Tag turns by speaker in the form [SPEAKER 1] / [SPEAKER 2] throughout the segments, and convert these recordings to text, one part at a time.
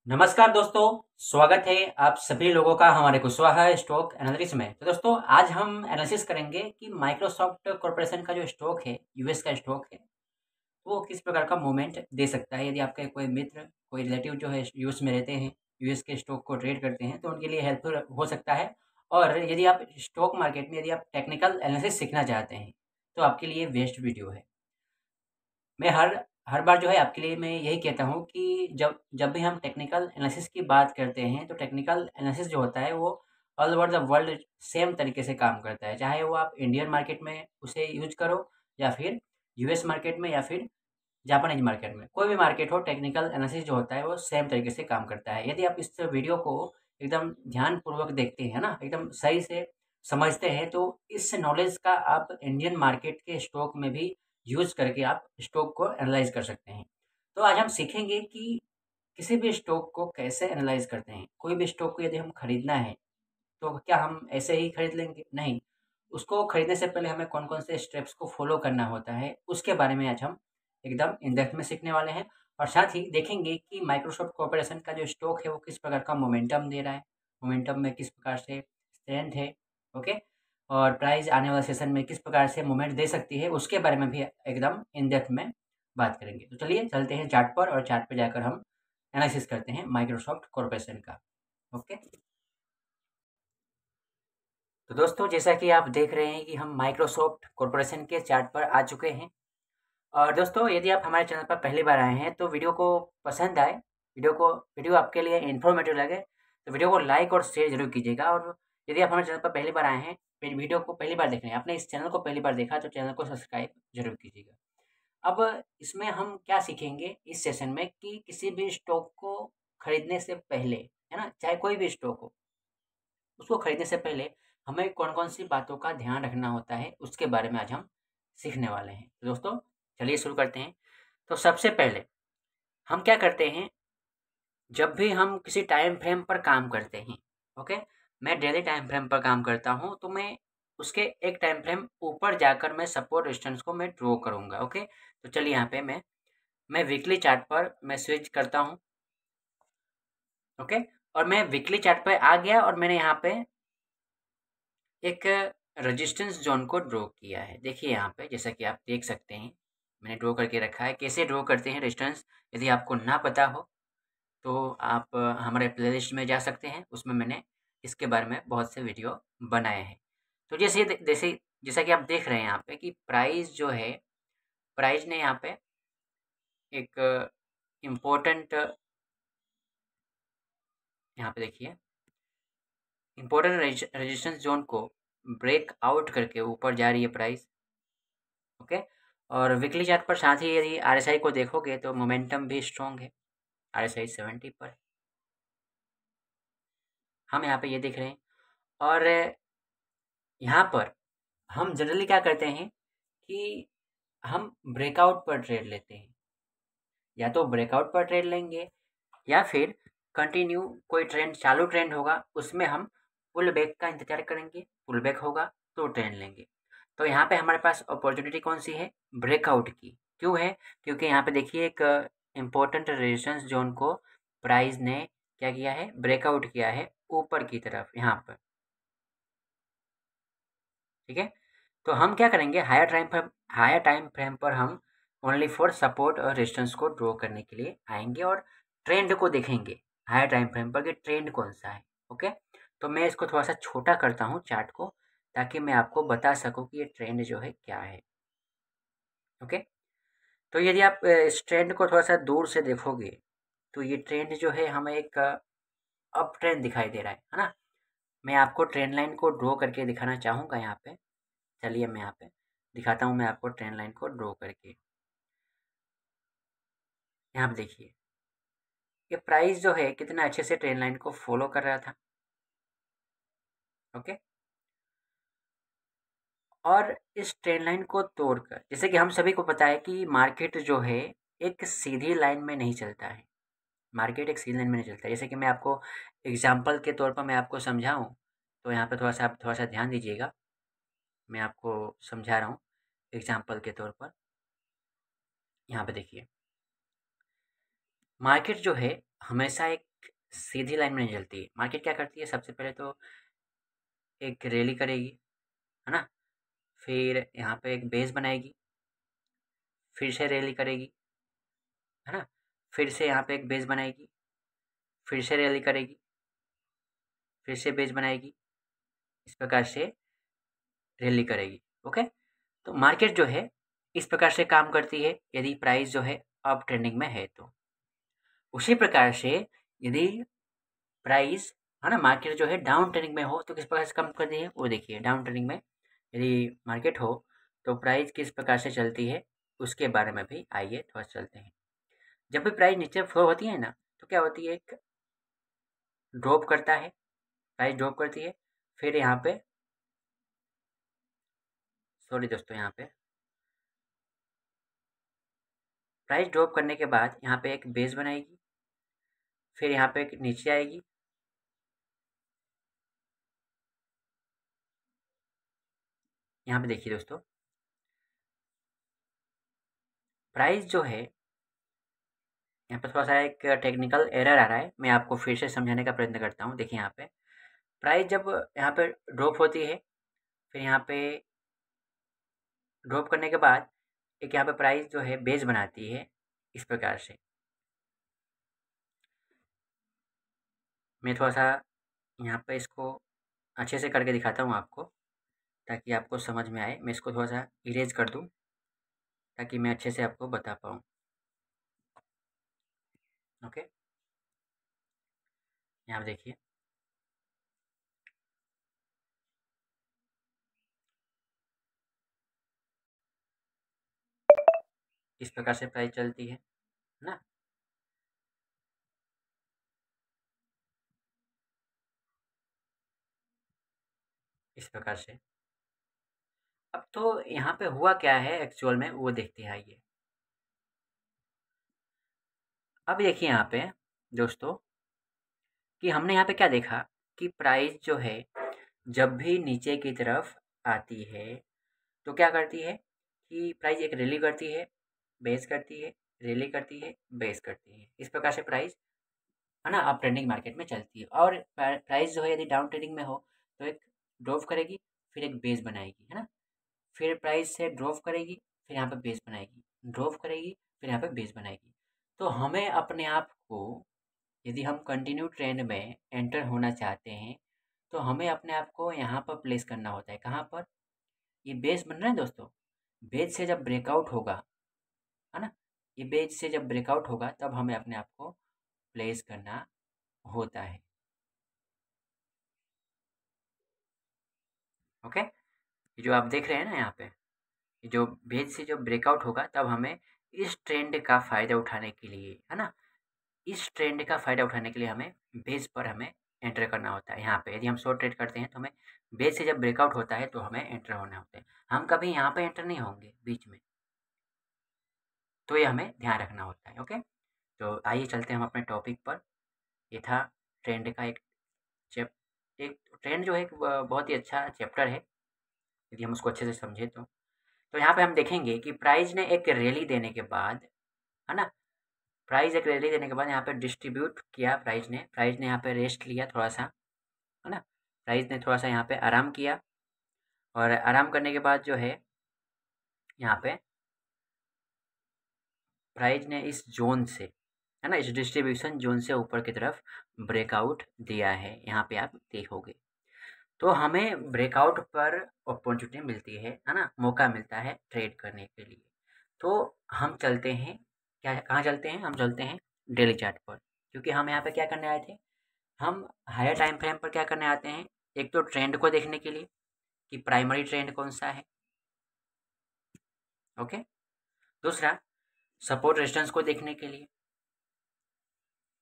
[SPEAKER 1] नमस्कार दोस्तों, स्वागत है आप सभी लोगों का हमारे कुशवाहा स्टॉक एनालिसिस में। तो दोस्तों आज हम एनालिसिस करेंगे कि माइक्रोसॉफ्ट कॉर्पोरेशन का जो स्टॉक है, यूएस का स्टॉक है, वो किस प्रकार का मूवमेंट दे सकता है। यदि आपके कोई मित्र, कोई रिलेटिव जो है यूएस में रहते हैं, यूएस के स्टॉक को ट्रेड करते हैं, तो उनके लिए हेल्पफुल हो सकता है। और यदि आप स्टॉक मार्केट में यदि आप टेक्निकल एनालिसिस सीखना चाहते हैं, तो आपके लिए बेस्ट वीडियो है। मैं हर हर बार जो है आपके लिए मैं यही कहता हूँ कि जब जब भी हम टेक्निकल एनालिसिस की बात करते हैं, तो टेक्निकल एनालिसिस जो होता है वो all over the world same तरीके से काम करता है। चाहे वो आप इंडियन मार्केट में उसे यूज़ करो या फिर यूएस मार्केट में या फिर जापानीज़ मार्केट में। कोई भी मार्केट हो, टेक्निकल एनालिसिस जो होता है वो सेम तरीके से काम करता है। यदि आप इस वीडियो को एकदम ध्यानपूर्वक देखते हैं ना, एकदम सही से समझते हैं, तो इस नॉलेज का आप इंडियन मार्केट के स्टॉक में भी यूज़ करके आप स्टॉक को एनालाइज़ कर सकते हैं। तो आज हम सीखेंगे कि किसी भी स्टॉक को कैसे एनालाइज़ करते हैं। कोई भी स्टॉक को यदि हम खरीदना है, तो क्या हम ऐसे ही खरीद लेंगे? नहीं। उसको खरीदने से पहले हमें कौन-कौन से स्टेप्स को फ़ॉलो करना होता है, उसके बारे में आज हम एकदम इन डेप्थ में सीखने वाले हैं। और साथ ही देखेंगे कि माइक्रोसॉफ्ट कॉर्पोरेशन का जो स्टॉक है, वो किस प्रकार का मोमेंटम दे रहा है, मोमेंटम में किस प्रकार से स्ट्रेंथ है, ओके? और प्राइस आने वाले सेशन में किस प्रकार से मूवमेंट दे सकती है, उसके बारे में भी एकदम इन डेप्थ में बात करेंगे। तो चलिए चलते हैं चार्ट पर और चार्ट पे जाकर हम एनालिसिस करते हैं माइक्रोसॉफ्ट कॉर्पोरेशन का, ओके? तो दोस्तों जैसा कि आप देख रहे हैं कि हम माइक्रोसॉफ्ट कॉर्पोरेशन के चार्ट पर आ चुके हैं। और दोस्तों यदि आप हमारे चैनल पर पहली बार आए हैं, तो वीडियो को पसंद आए, वीडियो आपके लिए इन्फॉर्मेटिव लगे, तो वीडियो को लाइक और शेयर जरूर कीजिएगा। और यदि आप हमारे चैनल पर पहली बार आए हैं, फिर वीडियो को पहली बार देख रहे हैं, आपने इस चैनल को पहली बार देखा, तो चैनल को सब्सक्राइब जरूर कीजिएगा। अब इसमें हम क्या सीखेंगे इस सेशन में कि किसी भी स्टॉक को खरीदने से पहले, है ना, चाहे कोई भी स्टॉक हो, उसको खरीदने से पहले हमें कौन-कौन सी बातों का ध्यान रखना होता है, उसके बारे में आज हम सीखने वाले हैं। तो दोस्तों चलिए शुरू करते हैं। तो सबसे पहले हम क्या करते हैं, जब भी हम किसी टाइम फ्रेम पर काम करते हैं, ओके, मैं डेली टाइम फ्रेम पर काम करता हूँ, तो मैं उसके एक टाइम फ्रेम ऊपर जाकर मैं सपोर्ट रेजिस्टेंस को मैं ड्रॉ करूँगा, ओके। तो चलिए यहाँ पे मैं वीकली चार्ट पर मैं स्विच करता हूँ, ओके। और मैं वीकली चार्ट पर आ गया और मैंने यहाँ पे एक रेजिस्टेंस जोन को ड्रॉ किया है। देखिए यहाँ पे जैसा कि आप देख सकते हैं, मैंने ड्रॉ करके रखा है। कैसे ड्रॉ करते हैं रेजिस्टेंस, यदि आपको ना पता हो तो आप हमारे प्लेलिस्ट में जा सकते हैं, उसमें मैंने इसके बारे में बहुत से वीडियो बनाए हैं। तो जैसे जैसा कि आप देख रहे हैं यहाँ पे कि प्राइस जो है, प्राइस ने यहाँ पे एक इम्पोर्टेंट, यहाँ पे देखिए, इम्पोर्टेंट रेजिस्टेंस जोन को ब्रेक आउट करके ऊपर जा रही है प्राइस, ओके। और वीकली चार्ट पर साथ ही यदि आरएसआई को देखोगे तो मोमेंटम भी स्ट्रॉन्ग है, आरएसआई 70 पर है। हम यहाँ पे ये देख रहे हैं। और यहाँ पर हम जनरली क्या करते हैं कि हम ब्रेकआउट पर ट्रेड लेते हैं, या तो ब्रेकआउट पर ट्रेड लेंगे या फिर कंटिन्यू कोई ट्रेंड, चालू ट्रेंड होगा, उसमें हम पुल बैक का इंतजार करेंगे, पुल बैक होगा तो ट्रेंड लेंगे। तो यहाँ पे हमारे पास अपॉर्चुनिटी कौन सी है, ब्रेकआउट की। क्यों है, क्योंकि यहाँ पे देखिए एक इम्पोर्टेंट रेजिस्टेंस जोन को प्राइस ने क्या किया है, ब्रेकआउट किया है ऊपर की तरफ यहाँ पर, ठीक है। तो हम क्या करेंगे, हायर टाइम फ्रेम पर हम ओनली फॉर सपोर्ट और रेजिस्टेंस को ड्रॉ करने के लिए आएंगे और ट्रेंड को देखेंगे हायर टाइम फ्रेम पर कि ट्रेंड कौन सा है, ओके। तो मैं इसको थोड़ा सा छोटा करता हूँ चार्ट को, ताकि मैं आपको बता सकूँ कि ये ट्रेंड जो है क्या है, ओके। तो यदि आप इस ट्रेंड को थोड़ा सा दूर से देखोगे, तो ये ट्रेंड जो है हमें एक अप ट्रेंड दिखाई दे रहा है ना। मैं आपको ट्रेंड लाइन को ड्रॉ करके दिखाना चाहूँगा यहाँ पे। चलिए मैं यहाँ पे दिखाता हूँ, मैं आपको ट्रेंड लाइन को ड्रॉ करके। यहाँ पे देखिए, ये प्राइस जो है कितना अच्छे से ट्रेंड लाइन को फॉलो कर रहा था, ओके। और इस ट्रेंड लाइन को तोड़कर, जैसे कि हम सभी को पता है कि मार्केट जो है एक सीधी लाइन में नहीं चलता है, मार्केट एक सीधी लाइन में नहीं चलता है। जैसे कि मैं आपको एग्जाम्पल के तौर पर मैं आपको समझाऊँ, तो यहाँ पे आप थोड़ा सा ध्यान दीजिएगा, मैं आपको समझा रहा हूँ एग्जाम्पल के तौर पर। यहाँ पे देखिए, मार्केट जो है हमेशा एक सीधी लाइन में नहीं चलती। मार्केट क्या करती है, सबसे पहले तो एक रैली करेगी, है ना, फिर यहाँ पे एक बेस बनाएगी, फिर से रैली करेगी, है ना, फिर से यहाँ पे एक बेस बनाएगी, फिर से रैली करेगी, फिर से बेस बनाएगी, इस प्रकार से रैली करेगी। ओके, तो मार्केट जो है इस प्रकार से काम करती है यदि प्राइस जो है अप ट्रेंडिंग में है तो। उसी प्रकार से यदि प्राइस, है ना, मार्केट जो है डाउन ट्रेंडिंग में हो तो किस प्रकार से काम करती है वो देखिए। डाउन ट्रेंडिंग में यदि मार्केट हो तो प्राइस किस प्रकार से चलती है उसके बारे में भी आइए थोड़ा चलते हैं। जब भी प्राइस नीचे फ्लो होती है ना तो क्या होती है, एक ड्रॉप करता है, प्राइस ड्रॉप करती है, फिर यहाँ पे, सॉरी दोस्तों, यहाँ पे प्राइस ड्रॉप करने के बाद यहाँ पे एक बेस बनाएगी, फिर यहाँ पे एक नीचे आएगी, यहाँ पे देखिए दोस्तों, प्राइस जो है यहाँ पे थोड़ा सा एक टेक्निकल एरर आ रहा है, मैं आपको फिर से समझाने का प्रयत्न करता हूँ। देखिए यहाँ पे प्राइस जब यहाँ पे ड्रॉप होती है, फिर यहाँ पे ड्रॉप करने के बाद एक यहाँ पे प्राइस जो है बेस बनाती है इस प्रकार से। मैं थोड़ा सा यहाँ पे इसको अच्छे से करके दिखाता हूँ आपको, ताकि आपको समझ में आए। मैं इसको थोड़ा सा इरेज कर दूँ ताकि मैं अच्छे से आपको बता पाऊँ। ओके, यहाँ देखिए, इस प्रकार से प्राइस चलती है ना। इस प्रकार से अब तो यहाँ पे हुआ क्या है एक्चुअल में वो देखते हैं आइए। अब देखिए यहाँ पे दोस्तों कि हमने यहाँ पे क्या देखा कि प्राइस जो है जब भी नीचे की तरफ आती है तो क्या करती है कि प्राइस एक रैली करती है, बेस करती है, रैली करती है, बेस करती है। इस प्रकार से प्राइस, है ना, अप ट्रेंडिंग मार्केट में चलती है। और प्राइस जो है यदि डाउन ट्रेंडिंग में हो तो एक ड्रॉप करेगी, फिर एक बेस बनाएगी, है ना, फिर प्राइस से ड्रॉप करेगी, फिर यहाँ पे बेस बनाएगी, ड्रॉप करेगी, फिर यहाँ पे बेस बनाएगी। तो हमें अपने आप को, यदि हम कंटिन्यू ट्रेंड में एंटर होना चाहते हैं तो हमें अपने आप को यहाँ पर प्लेस करना होता है। कहाँ पर? ये बेस बन रहा है दोस्तों, बेस से जब ब्रेकआउट होगा, है ना, ये बेस से जब ब्रेकआउट होगा तब हमें अपने आप को प्लेस करना होता है। ओके, ये जो आप देख रहे हैं ना यहाँ पे, ये जो बेस से जब ब्रेकआउट होगा तब हमें इस ट्रेंड का फ़ायदा उठाने के लिए, है ना, इस ट्रेंड का फ़ायदा उठाने के लिए हमें बेस पर हमें एंटर करना होता है। यहाँ पे यदि हम शॉर्ट ट्रेड करते हैं तो हमें बेस से जब ब्रेकआउट होता है तो हमें एंटर होना होता है। हम कभी यहाँ पे एंटर नहीं होंगे बीच में, तो ये हमें ध्यान रखना होता है। ओके, तो आइए चलते हैं हम अपने टॉपिक पर। ये था ट्रेंड का एक ट्रेंड जो है एक बहुत ही अच्छा चैप्टर है यदि हम उसको अच्छे से समझें तो यहाँ पे हम देखेंगे कि प्राइस ने एक रैली देने के बाद, है ना, प्राइस एक रैली देने के बाद यहाँ पे डिस्ट्रीब्यूट किया, प्राइस ने यहाँ पे रेस्ट लिया थोड़ा सा, है ना, प्राइस ने थोड़ा सा यहाँ पे आराम किया, और आराम करने के बाद जो है यहाँ पे प्राइस ने इस जोन से, है ना, इस डिस्ट्रीब्यूशन जोन से ऊपर की तरफ ब्रेकआउट दिया है। यहाँ पे आप देखोगे तो हमें ब्रेकआउट पर अपॉर्चुनिटी मिलती है ना, मौका मिलता है ट्रेड करने के लिए। तो हम चलते हैं, क्या कहाँ चलते हैं, हम चलते हैं डेली चार्ट पर, क्योंकि हम यहाँ पे क्या करने आए थे, हम हायर टाइम फ्रेम पर क्या करने आते हैं, एक तो ट्रेंड को देखने के लिए कि प्राइमरी ट्रेंड कौन सा है। ओके, दूसरा सपोर्ट रेजिस्टेंस को देखने के लिए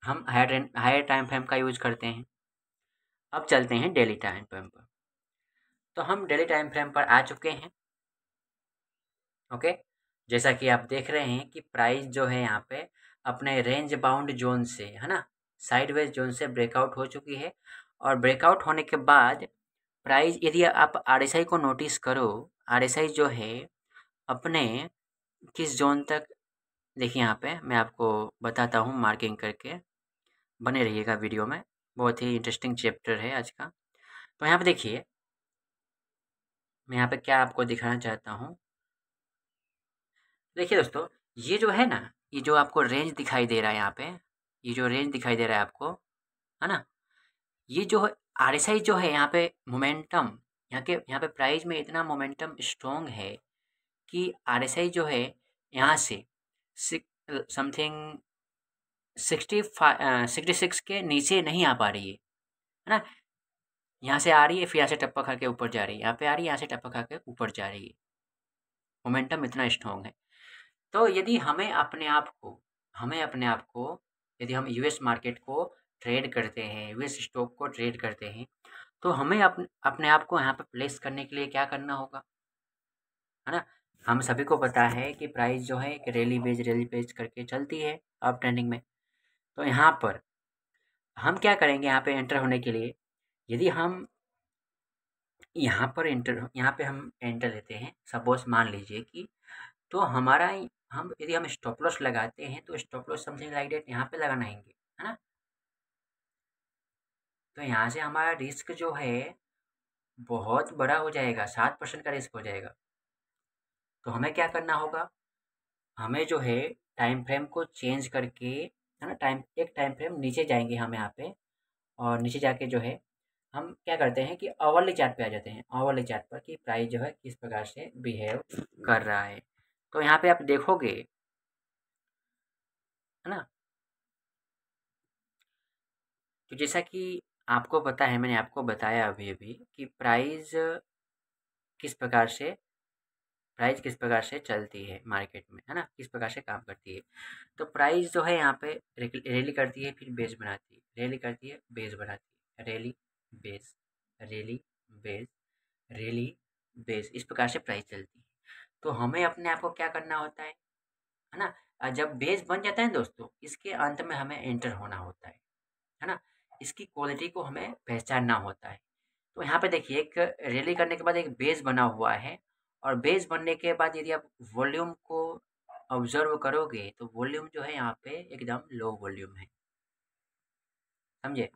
[SPEAKER 1] हम हायर टाइम फ्रेम का यूज करते हैं। अब चलते हैं डेली टाइम फ्रेम पर, तो हम डेली टाइम फ्रेम पर आ चुके हैं। ओके, जैसा कि आप देख रहे हैं कि प्राइस जो है यहाँ पे अपने रेंज बाउंड जोन से, है ना, साइडवेज जोन से ब्रेकआउट हो चुकी है, और ब्रेकआउट होने के बाद प्राइस, यदि आप आरएसआई को नोटिस करो, आरएसआई जो है अपने किस जोन तक, देखिए यहाँ पे मैं आपको बताता हूँ मार्किंग करके, बने रहिएगा वीडियो में, बहुत ही इंटरेस्टिंग चैप्टर है आज का। तो यहाँ पे देखिए, मैं यहाँ पे क्या आपको दिखाना चाहता हूँ। देखिए दोस्तों, ये जो है ना, ये जो आपको रेंज दिखाई दे रहा है यहाँ पे, ये जो रेंज दिखाई दे रहा है आपको, है ना, ये जो RSI जो है यहाँ पे मोमेंटम, यहाँ पे प्राइस में इतना मोमेंटम स्ट्रॉन्ग है कि RSI जो है यहाँ से समथिंग 66 के नीचे नहीं आ पा रही है ना। यहाँ से आ रही है, फिर यहाँ से टप्पा खा के ऊपर जा रही है, यहाँ पे आ रही है, यहाँ से टप्पा खा के ऊपर जा रही है। मोमेंटम इतना स्ट्रॉन्ग है। तो यदि हमें अपने आप को यदि हम यूएस मार्केट को ट्रेड करते हैं, यूएस स्टॉक को ट्रेड करते हैं, तो हमें अपने आप को यहाँ पे प्लेस करने के लिए क्या करना होगा, है ना। हम सभी को पता है कि प्राइस जो है एक रैली बेस करके चलती है अप ट्रेंडिंग में। तो यहाँ पर हम क्या करेंगे, यहाँ पे एंटर होने के लिए यदि हम यहाँ पे हम एंटर लेते हैं, सपोज मान लीजिए कि, तो हम यदि हम स्टॉप लॉस लगाते हैं तो stop loss something like date यहाँ पे लगाना है ना। तो यहाँ से हमारा रिस्क जो है बहुत बड़ा हो जाएगा, 7% का रिस्क हो जाएगा। तो हमें क्या करना होगा, हमें जो है टाइम फ्रेम को चेंज करके, है ना, एक टाइम फ्रेम नीचे जाएंगे हम यहाँ पे, और नीचे जाके जो है हम क्या करते हैं कि आवरली चार्ट पे आ जाते हैं, आवरली चार्ट पर कि प्राइस जो है किस प्रकार से बिहेव कर रहा है। तो यहाँ पे आप देखोगे, है ना, तो जैसा कि आपको पता है, मैंने आपको बताया अभी अभी कि किस प्रकार से प्राइस किस प्रकार से चलती है मार्केट में, है ना, किस प्रकार से काम करती है। तो प्राइस जो है यहाँ पे रैली करती है, फिर बेस बनाती है, रैली करती है, बेस बनाती है, rally base, rally base, rally base, इस प्रकार से प्राइस चलती है। तो हमें अपने आप को क्या करना होता है ना, जब बेस बन जाता है दोस्तों, इसके अंत में हमें एंटर होना होता है ना, इसकी क्वालिटी को हमें पहचानना होता है। तो यहाँ पे देखिए, एक रैली करने के बाद एक बेस बना हुआ है, और बेस बनने के बाद यदि आप वॉल्यूम को ऑब्जर्व करोगे तो वॉल्यूम जो है यहाँ पे एकदम लो वॉल्यूम है, समझे।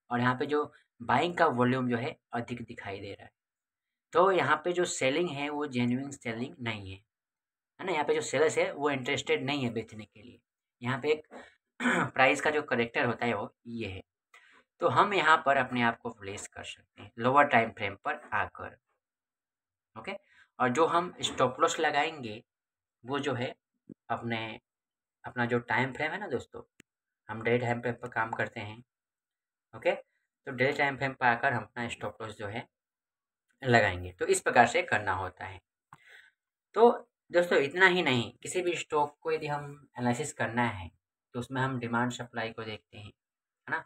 [SPEAKER 1] और यहाँ पे जो बाइंग का वॉल्यूम जो है अधिक दिखाई दे रहा है। तो यहाँ पे जो सेलिंग है वो जेन्युइन सेलिंग नहीं है ना। यहाँ पे जो सेलर्स है वो इंटरेस्टेड नहीं है बेचने के लिए। यहाँ पे एक प्राइस का जो करेक्टर होता है वो ये है। तो हम यहाँ पर अपने आप को प्लेस कर सकते हैं लोअर टाइम फ्रेम पर आकर, ओके। और जो हम स्टॉप लॉस लगाएंगे वो जो है अपने अपना जो टाइम फ्रेम है ना दोस्तों, हम डे टाइम फ्रेम पर काम करते हैं, ओके। तो डे टाइम फ्रेम पर आकर हम अपना स्टॉप लॉस जो है लगाएंगे। तो इस प्रकार से करना होता है। तो दोस्तों इतना ही नहीं, किसी भी स्टॉक को यदि हम एनालिसिस करना है तो उसमें हम डिमांड सप्लाई को देखते हैं, है ना।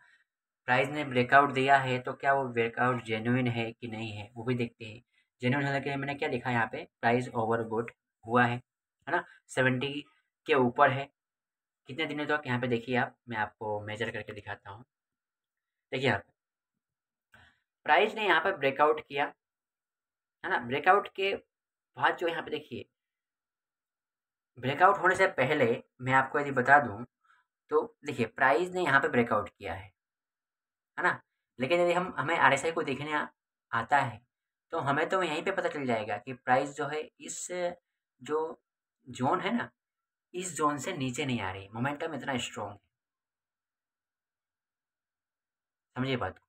[SPEAKER 1] प्राइस ने ब्रेकआउट दिया है तो क्या वो ब्रेकआउट जेन्युइन है कि नहीं है वो भी देखते हैं। जेन्युइन होने के लिए मैंने क्या लिखा यहाँ पे, प्राइस ओवरबोट हुआ है ना, 70 के ऊपर है। कितने दिनों तक, यहाँ पे देखिए आप, मैं आपको मेजर करके दिखाता हूँ। देखिए यहाँ पे प्राइस ने यहाँ पे ब्रेकआउट किया, है ना। ब्रेकआउट के बाद जो यहाँ पे देखिए, ब्रेकआउट होने से पहले मैं आपको यदि बता दूँ तो देखिए प्राइस ने यहाँ पे ब्रेकआउट किया है ना। लेकिन यदि हमें RSI को देखने आता है तो हमें तो यहीं पे पता चल जाएगा कि प्राइस जो है इस जो जोन है ना, इस जोन से नीचे नहीं आ रही, मोमेंटम इतना स्ट्रॉन्ग है, समझिए बात को।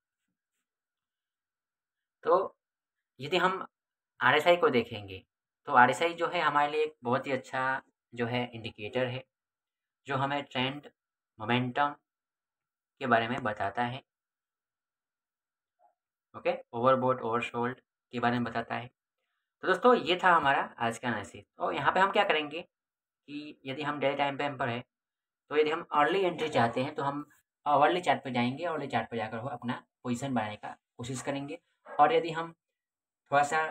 [SPEAKER 1] तो यदि हम RSI को देखेंगे तो RSI जो है हमारे लिए एक बहुत ही अच्छा जो है इंडिकेटर है, जो हमें ट्रेंड, मोमेंटम के बारे में बताता है, ओके, ओवरबोट ओवरसोल्ड के बारे में बताता है। तो दोस्तों ये था हमारा आज का एनालिसिस। तो यहाँ पे हम क्या करेंगे कि यदि हम डे टाइम फ्रेम पर है तो यदि हम अर्ली एंट्री चाहते हैं तो हम अर्ली चार्ट पर जाएंगे, अर्ली चार्ट पर जाकर वो अपना पोजीशन बनाने का कोशिश करेंगे। और यदि हम थोड़ा सा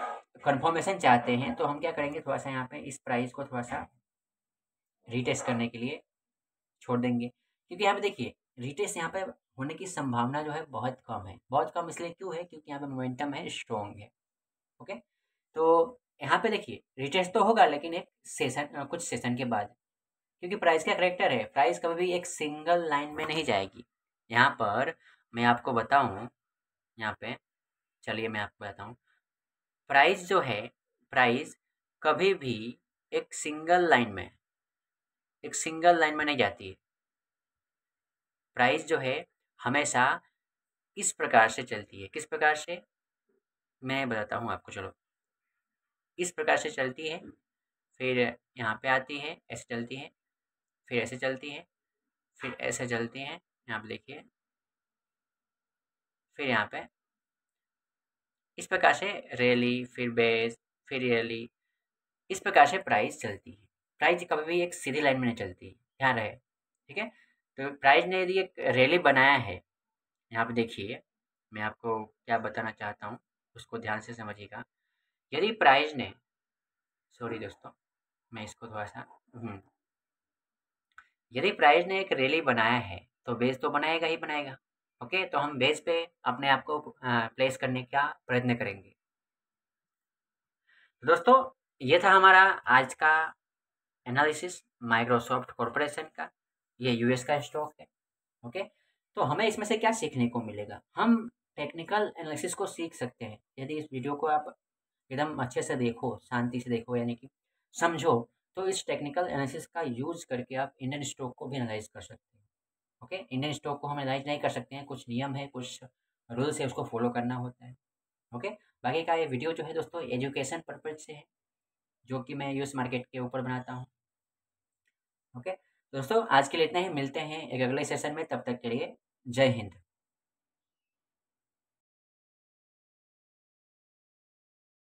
[SPEAKER 1] कंफर्मेशन चाहते हैं तो हम क्या करेंगे, थोड़ा सा यहाँ पे इस प्राइस को थोड़ा सा रीटेस्ट करने के लिए छोड़ देंगे, क्योंकि यहाँ पे देखिए रीटेस्ट यहाँ पे होने की संभावना जो है बहुत कम है। बहुत कम इसलिए क्यों है, क्योंकि यहाँ पे मोमेंटम है, स्ट्रॉन्ग है, ओके। तो यहाँ पे देखिए रिटेस्ट तो होगा लेकिन एक सेशन, कुछ सेशन के बाद, क्योंकि प्राइस का करेक्टर है, प्राइस कभी भी एक सिंगल लाइन में नहीं जाएगी, यहाँ पर मैं आपको बताऊँ, यहाँ पे चलिए मैं आपको बताऊँ, प्राइस जो है, प्राइस कभी भी एक सिंगल लाइन में नहीं जाती है। प्राइस जो है हमेशा इस प्रकार से चलती है। किस प्रकार से, मैं बताता हूँ आपको, चलो। इस प्रकार से चलती है, फिर यहाँ पे आती है, ऐसे चलती है, फिर ऐसे चलती है, फिर ऐसे चलती है, यहाँ पे देखिए, फिर यहाँ पे इस प्रकार से रैली, फिर बेस, फिर रैली, इस प्रकार से प्राइस चलती है। प्राइस कभी भी एक सीधी लाइन में नहीं चलती, ध्यान रहे, ठीक है। तो प्राइस ने यदि एक रैली बनाया है, यहाँ पे देखिए, मैं आपको क्या बताना चाहता हूँ, उसको ध्यान से समझिएगा। यदि प्राइस ने, सॉरी दोस्तों, मैं इसको थोड़ा सा यदि प्राइस ने एक रैली बनाया है तो बेस तो बनाएगा ही बनाएगा। ओके, तो हम बेस पे अपने आप को प्लेस करने का प्रयत्न करेंगे। तो दोस्तों, ये था हमारा आज का एनालिसिस माइक्रोसॉफ्ट कॉरपोरेशन का। ये यूएस का स्टॉक है। ओके, तो हमें इसमें से क्या सीखने को मिलेगा? हम टेक्निकल एनालिसिस को सीख सकते हैं यदि इस वीडियो को आप एकदम अच्छे से देखो, शांति से देखो, यानी कि समझो, तो इस टेक्निकल एनालिसिस का यूज़ करके आप इंडियन स्टॉक को भी एनालाइज कर सकते हैं। ओके, इंडियन स्टॉक को हम एनालाइज नहीं कर सकते हैं, कुछ नियम है, कुछ रूल्स है, उसको फॉलो करना होता है। ओके, बाकी का ये वीडियो जो है दोस्तों एजुकेशन पर्पज से है, जो कि मैं यूएस मार्केट के ऊपर बनाता हूँ। ओके दोस्तों, आज के लिए इतना ही, मिलते हैं एक अगले सेशन में, तब तक के लिए जय हिंद।